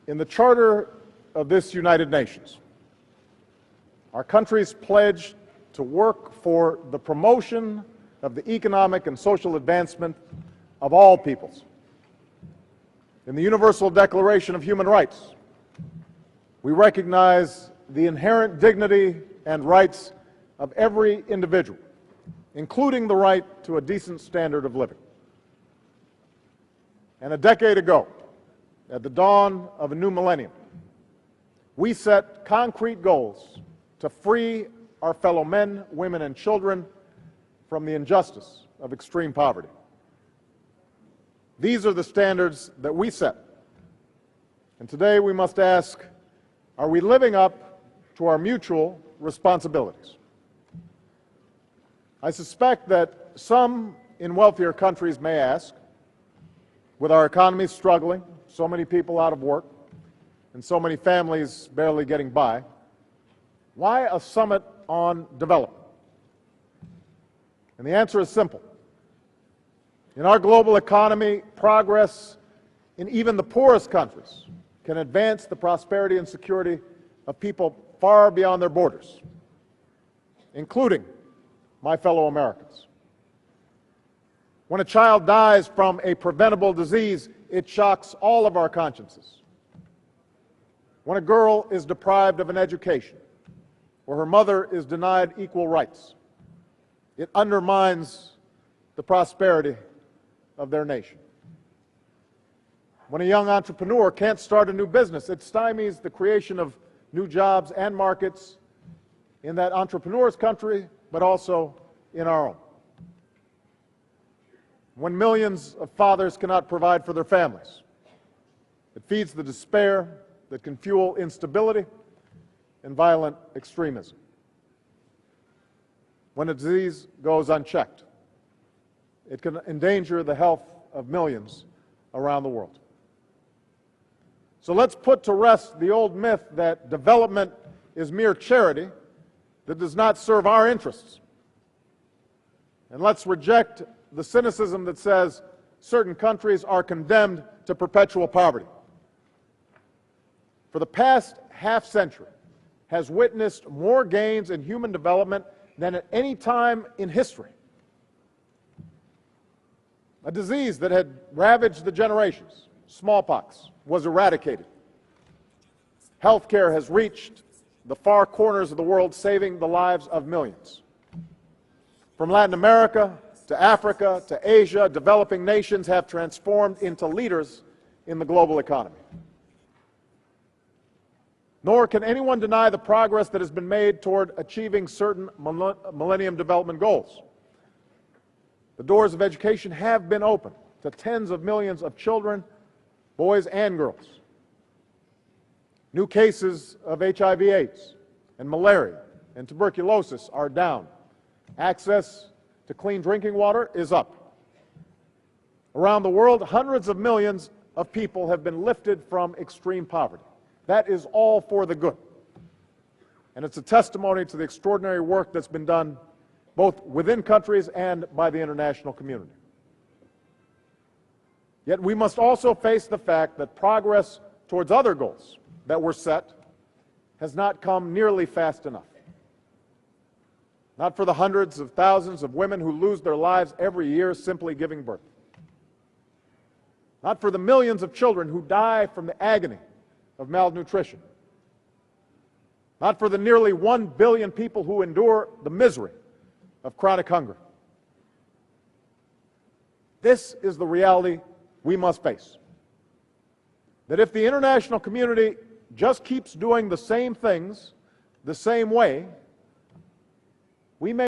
In the Charter of this United Nations, our countries pledge to work for the promotion of the economic and social advancement of all peoples. In the Universal Declaration of Human Rights, we recognize the inherent dignity and rights of every individual, including the right to a decent standard of living. And a decade ago, at the dawn of a new millennium, we set concrete goals to free our fellow men, women, and children from the injustice of extreme poverty. These are the standards that we set. And today we must ask, are we living up to our mutual responsibilities? I suspect that some in wealthier countries may ask, with our economies struggling, so many people out of work, and so many families barely getting by, why a summit on development? And the answer is simple. In our global economy, progress in even the poorest countries can advance the prosperity and security of people far beyond their borders, including my fellow Americans. When a child dies from a preventable disease, it shocks all of our consciences. When a girl is deprived of an education, or her mother is denied equal rights, it undermines the prosperity of their nation. When a young entrepreneur can't start a new business, it stymies the creation of new jobs and markets in that entrepreneur's country, but also in our own. When millions of fathers cannot provide for their families, it feeds the despair that can fuel instability and violent extremism. When a disease goes unchecked, it can endanger the health of millions around the world. So let's put to rest the old myth that development is mere charity that does not serve our interests. And let's reject the cynicism that says certain countries are condemned to perpetual poverty. For the past half-century has witnessed more gains in human development than at any time in history. A disease that had ravaged the generations, smallpox, was eradicated. Healthcare has reached the far corners of the world, saving the lives of millions. From Latin America to Africa to Asia, developing nations have transformed into leaders in the global economy. Nor can anyone deny the progress that has been made toward achieving certain Millennium Development Goals. The doors of education have been opened to tens of millions of children, boys and girls. New cases of HIV/AIDS and malaria and tuberculosis are down. Access to clean drinking water is up. Around the world, hundreds of millions of people have been lifted from extreme poverty. That is all for the good. And it's a testimony to the extraordinary work that's been done both within countries and by the international community. Yet we must also face the fact that progress towards other goals that were set has not come nearly fast enough. Not for the hundreds of thousands of women who lose their lives every year simply giving birth. Not for the millions of children who die from the agony of malnutrition. Not for the nearly 1 billion people who endure the misery of chronic hunger. This is the reality we must face. That if the international community just keeps doing the same things the same way, we may